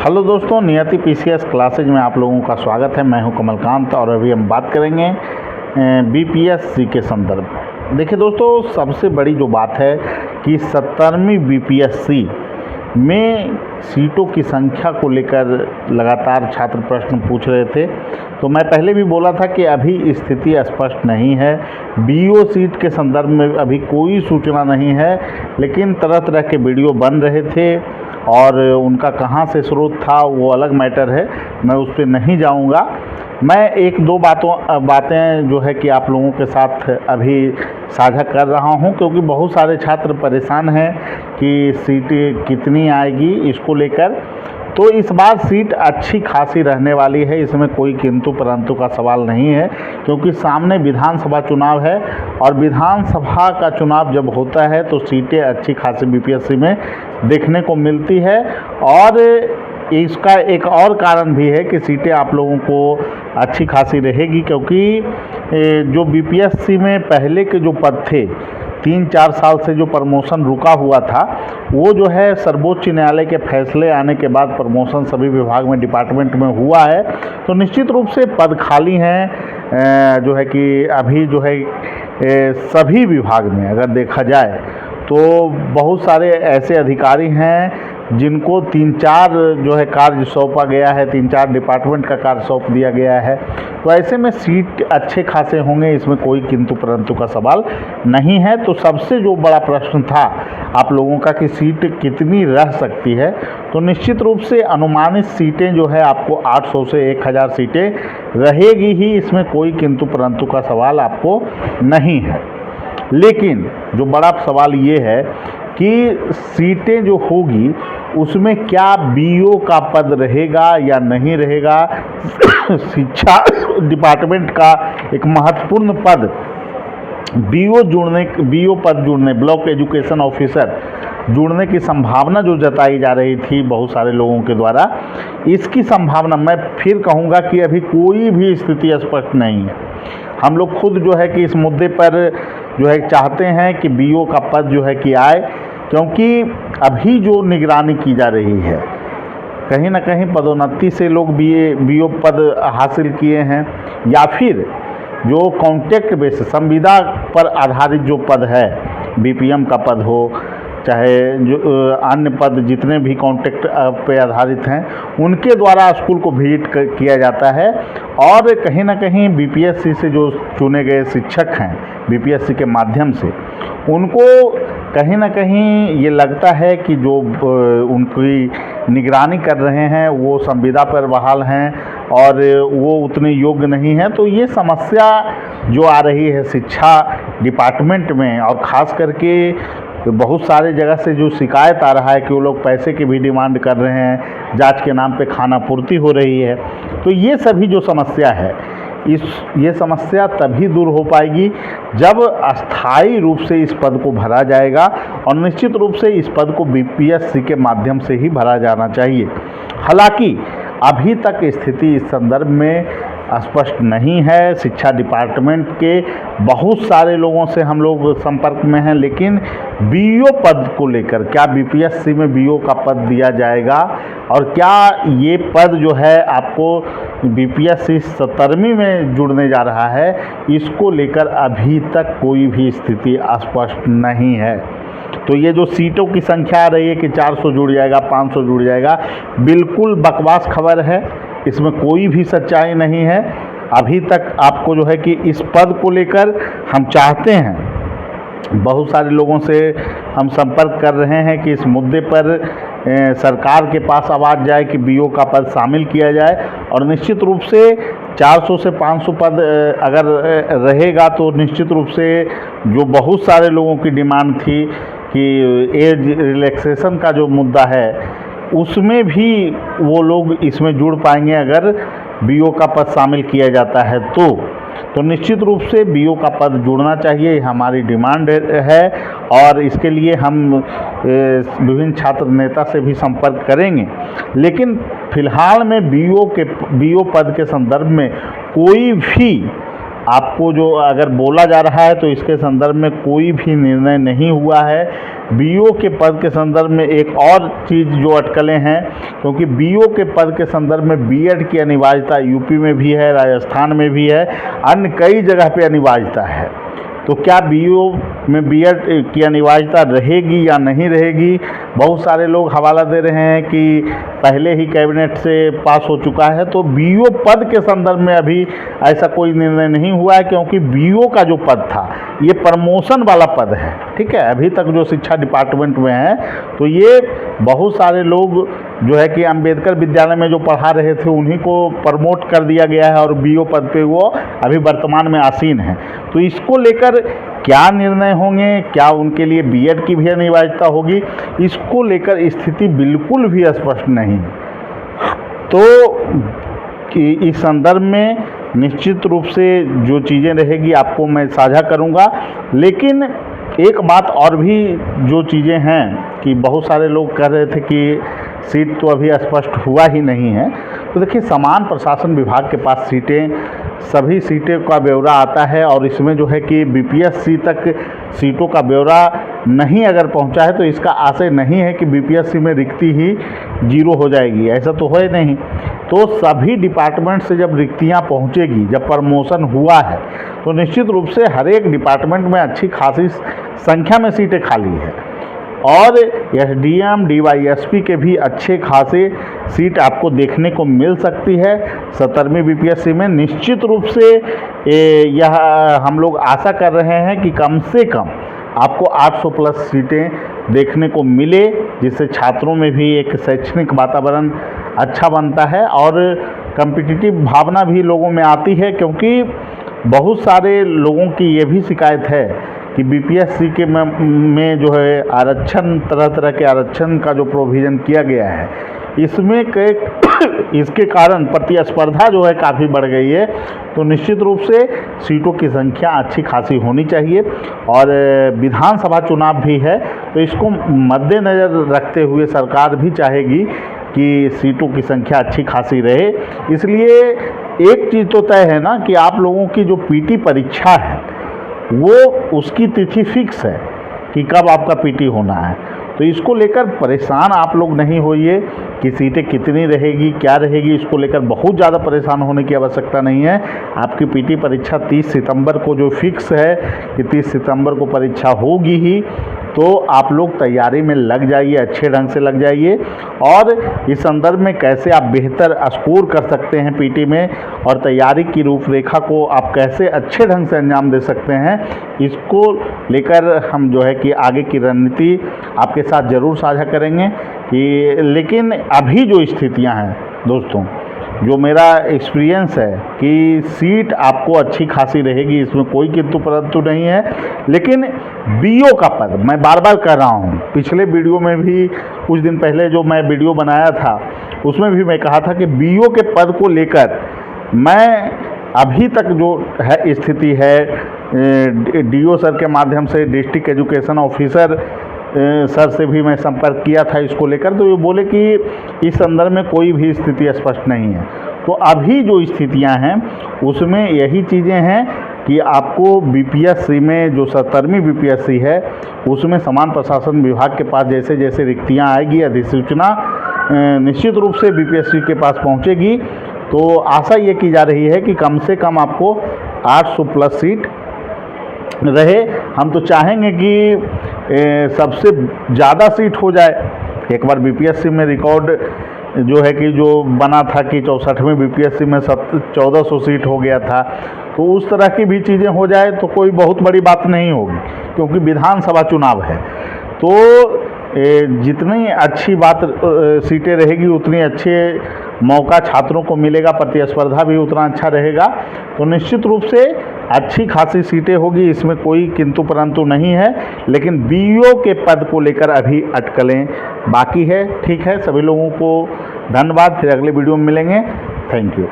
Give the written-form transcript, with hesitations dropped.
Hello दोस्तों, नियति PCS classes में आप लोगों का स्वागत है। मैं हूं कमलकांत और अभी हम बात करेंगे बीपीएससी के संदर्भ में। देखिए दोस्तों, सबसे बड़ी जो बात है कि 17वीं बीपीएससी में सीटों की संख्या को लेकर लगातार छात्र प्रश्न पूछ रहे थे। तो मैं पहले भी बोला था कि अभी स्थिति स्पष्ट नहीं है। बीओ सीट के संदर्भ में अभी कोई सूचना नहीं है, लेकिन तरह तरह के वीडियो बन रहे थे और उनका कहाँ से स्रोत था वो अलग मैटर है, मैं उस पर नहीं जाऊँगा। मैं एक दो बातें जो है कि आप लोगों के साथ अभी साझा कर रहा हूं, क्योंकि बहुत सारे छात्र परेशान हैं कि सीट कितनी आएगी इसको लेकर। तो इस बार सीट अच्छी खासी रहने वाली है, इसमें कोई किंतु परंतु का सवाल नहीं है, क्योंकि सामने विधानसभा चुनाव है और विधानसभा का चुनाव जब होता है तो सीटें अच्छी खासी बीपीएससी में देखने को मिलती है। और इसका एक और कारण भी है कि सीटें आप लोगों को अच्छी खासी रहेगी, क्योंकि जो बीपीएससी में पहले के जो पद थे 3-4 साल से जो प्रमोशन रुका हुआ था, वो जो है सर्वोच्च न्यायालय के फैसले आने के बाद प्रमोशन सभी विभाग में डिपार्टमेंट में हुआ है। तो निश्चित रूप से पद खाली हैं, जो है कि अभी जो है सभी विभाग में अगर देखा जाए तो बहुत सारे ऐसे अधिकारी हैं जिनको 3-4 जो है कार्य सौंपा गया है, 3-4 डिपार्टमेंट का कार्य सौंप दिया गया है। तो ऐसे में सीट अच्छे खासे होंगे, इसमें कोई किंतु परंतु का सवाल नहीं है। तो सबसे जो बड़ा प्रश्न था आप लोगों का कि सीट कितनी रह सकती है, तो निश्चित रूप से अनुमानित सीटें जो है आपको 800 से 1000 सीटें रहेगी ही, इसमें कोई किंतु परंतु का सवाल आपको नहीं है। लेकिन जो बड़ा सवाल ये है कि सीटें जो होगी उसमें क्या बीओ का पद रहेगा या नहीं रहेगा। शिक्षा डिपार्टमेंट का एक महत्वपूर्ण पद बीओ पद जुड़ने, ब्लॉक एजुकेशन ऑफिसर जुड़ने की संभावना जो जताई जा रही थी बहुत सारे लोगों के द्वारा, इसकी संभावना मैं फिर कहूँगा कि अभी कोई भी स्थिति स्पष्ट नहीं है। हम लोग खुद जो है कि इस मुद्दे पर जो है चाहते हैं कि बीओ का पद जो है कि आए, क्योंकि अभी जो निगरानी की जा रही है, कहीं ना कहीं पदोन्नति से लोग बीओ पद हासिल किए हैं, या फिर जो कॉन्ट्रैक्ट बेस संविदा पर आधारित जो पद है, बीपीएम का पद हो चाहे जो अन्य पद जितने भी कॉन्ट्रैक्ट पे आधारित हैं, उनके द्वारा स्कूल को विजिट किया जाता है। और कहीं ना कहीं बीपीएससी से जो चुने गए शिक्षक हैं बीपीएससी के माध्यम से, उनको कहीं ना कहीं ये लगता है कि जो उनकी निगरानी कर रहे हैं वो संविदा पर बहाल हैं और वो उतने योग्य नहीं हैं। तो ये समस्या जो आ रही है शिक्षा डिपार्टमेंट में, और ख़ास करके बहुत सारे जगह से जो शिकायत आ रहा है कि वो लोग पैसे की भी डिमांड कर रहे हैं, जांच के नाम पे खाना पूर्ति हो रही है। तो ये सभी जो समस्या है, ये समस्या तभी दूर हो पाएगी जब अस्थायी रूप से इस पद को भरा जाएगा, और निश्चित रूप से इस पद को बीपीएससी के माध्यम से ही भरा जाना चाहिए। हालांकि अभी तक स्थिति इस संदर्भ में स्पष्ट नहीं है। शिक्षा डिपार्टमेंट के बहुत सारे लोगों से हम लोग संपर्क में हैं, लेकिन बीओ पद को लेकर क्या बीपीएससी में बीओ का पद दिया जाएगा और क्या ये पद जो है आपको बीपीएससी 17वीं में जुड़ने जा रहा है, इसको लेकर अभी तक कोई भी स्थिति स्पष्ट नहीं है। तो ये जो सीटों की संख्या आ रही है कि 400 जुड़ जाएगा, 500 जुड़ जाएगा, बिल्कुल बकवास खबर है, इसमें कोई भी सच्चाई नहीं है। अभी तक आपको जो है कि इस पद को लेकर हम चाहते हैं, बहुत सारे लोगों से हम संपर्क कर रहे हैं कि इस मुद्दे पर सरकार के पास आवाज़ जाए कि बीओ का पद शामिल किया जाए, और निश्चित रूप से 400 से 500 पद अगर रहेगा तो निश्चित रूप से जो बहुत सारे लोगों की डिमांड थी कि एज रिलैक्सेशन का जो मुद्दा है, उसमें भी वो लोग इसमें जुड़ पाएंगे अगर बीओ का पद शामिल किया जाता है। तो निश्चित रूप से बीओ का पद जुड़ना चाहिए, हमारी डिमांड है, और इसके लिए हम विभिन्न छात्र नेता से भी संपर्क करेंगे। लेकिन फिलहाल में बीओ पद के संदर्भ में कोई भी आपको जो अगर बोला जा रहा है तो इसके संदर्भ में कोई भी निर्णय नहीं हुआ है। बीओ के पद के संदर्भ में एक और चीज़ जो अटकलें हैं, क्योंकि बीओ के पद के संदर्भ में बीएड की अनिवार्यता यूपी में भी है, राजस्थान में भी है, अन्य कई जगह पे अनिवार्यता है। तो क्या बीओ में बीएड की अनिवार्यता रहेगी या नहीं रहेगी? बहुत सारे लोग हवाला दे रहे हैं कि पहले ही कैबिनेट से पास हो चुका है। तो बीओ पद के संदर्भ में अभी ऐसा कोई निर्णय नहीं हुआ है, क्योंकि बीओ का जो पद था ये प्रमोशन वाला पद है, ठीक है। अभी तक जो शिक्षा डिपार्टमेंट में है तो ये बहुत सारे लोग जो है कि अंबेडकर विद्यालय में जो पढ़ा रहे थे उन्हीं को प्रमोट कर दिया गया है और बीओ पद पे वो अभी वर्तमान में आसीन है। तो इसको लेकर क्या निर्णय होंगे, क्या उनके लिए बीएड की भी अनिवार्यता होगी, इसको लेकर स्थिति बिल्कुल भी स्पष्ट नहीं। तो इस संदर्भ में निश्चित रूप से जो चीज़ें रहेगी आपको मैं साझा करूंगा। लेकिन एक बात और भी जो चीज़ें हैं कि बहुत सारे लोग कह रहे थे कि सीट तो अभी स्पष्ट हुआ ही नहीं है। तो देखिए, समान प्रशासन विभाग के पास सभी सीटें का ब्यौरा आता है और इसमें जो है कि बीपीएससी तक सीटों का ब्यौरा नहीं अगर पहुंचा है तो इसका आशय नहीं है कि बीपीएससी में रिक्ति ही 0 हो जाएगी, ऐसा तो है नहीं। तो सभी डिपार्टमेंट से जब रिक्तियां पहुंचेगी, जब प्रमोशन हुआ है, तो निश्चित रूप से हर एक डिपार्टमेंट में अच्छी खासी संख्या में सीटें खाली है और एसडीएम डीवाईएसपी के भी अच्छे खासे सीट आपको देखने को मिल सकती है 17वीं बीपीएससी में। निश्चित रूप से यह हम लोग आशा कर रहे हैं कि कम से कम आपको 800 प्लस सीटें देखने को मिले, जिससे छात्रों में भी एक शैक्षणिक वातावरण अच्छा बनता है और कॉम्पिटिटिव भावना भी लोगों में आती है। क्योंकि बहुत सारे लोगों की ये भी शिकायत है कि बीपीएससी के में जो है आरक्षण, तरह तरह के आरक्षण का जो प्रोविज़न किया गया है, इसमें इसके कारण प्रतिस्पर्धा जो है काफ़ी बढ़ गई है। तो निश्चित रूप से सीटों की संख्या अच्छी खासी होनी चाहिए और विधानसभा चुनाव भी है, तो इसको मद्देनज़र रखते हुए सरकार भी चाहेगी कि सीटों की संख्या अच्छी खासी रहे। इसलिए एक चीज़ तो तय है ना कि आप लोगों की जो पीटी परीक्षा है वो उसकी तिथि फिक्स है कि कब आपका पीटी होना है। तो इसको लेकर परेशान आप लोग नहीं होइए कि सीटें कितनी रहेगी, क्या रहेगी, इसको लेकर बहुत ज़्यादा परेशान होने की आवश्यकता नहीं है। आपकी पीटी परीक्षा 30 सितंबर को जो फिक्स है कि 30 सितंबर को परीक्षा होगी ही, तो आप लोग तैयारी में लग जाइए, अच्छे ढंग से लग जाइए और इस संदर्भ में कैसे आप बेहतर स्कोर कर सकते हैं पीटी में और तैयारी की रूपरेखा को आप कैसे अच्छे ढंग से अंजाम दे सकते हैं, इसको लेकर हम जो है कि आगे की रणनीति आपके साथ ज़रूर साझा करेंगे। कि लेकिन अभी जो स्थितियां हैं दोस्तों, जो मेरा एक्सपीरियंस है कि सीट आपको अच्छी खासी रहेगी, इसमें कोई किंतु परंतु नहीं है। लेकिन बीओ का पद, मैं बार बार कह रहा हूँ, पिछले वीडियो में भी कुछ दिन पहले जो मैं वीडियो बनाया था उसमें भी मैं कहा था कि बीओ के पद को लेकर मैं अभी तक जो है स्थिति है, डीओ सर के माध्यम से डिस्ट्रिक्ट एजुकेशन ऑफिसर सर से भी मैं संपर्क किया था इसको लेकर, तो ये बोले कि इस संदर्भ में कोई भी स्थिति स्पष्ट नहीं है। तो अभी जो स्थितियां हैं उसमें यही चीज़ें हैं कि आपको बीपीएससी में जो 17वीं बीपीएससी है उसमें समान प्रशासन विभाग के पास जैसे जैसे रिक्तियां आएगी, अधिसूचना निश्चित रूप से बीपीएससी के पास पहुंचेगी। तो आशा ये की जा रही है कि कम से कम आपको 800 प्लस सीट रहे। हम तो चाहेंगे कि सबसे ज़्यादा सीट हो जाए। एक बार बीपीएससी में रिकॉर्ड जो है कि जो बना था कि 64वें बीपीएससी में 1400 सीट हो गया था, तो उस तरह की भी चीज़ें हो जाए तो कोई बहुत बड़ी बात नहीं होगी, क्योंकि विधानसभा चुनाव है। तो जितनी अच्छी बात सीटें रहेगी उतनी अच्छे मौका छात्रों को मिलेगा, प्रतिस्पर्धा भी उतना अच्छा रहेगा। तो निश्चित रूप से अच्छी खासी सीटें होगी, इसमें कोई किंतु परंतु नहीं है। लेकिन बीओ के पद को लेकर अभी अटकलें बाकी है। ठीक है, सभी लोगों को धन्यवाद। फिर अगले वीडियो में मिलेंगे। Thank you.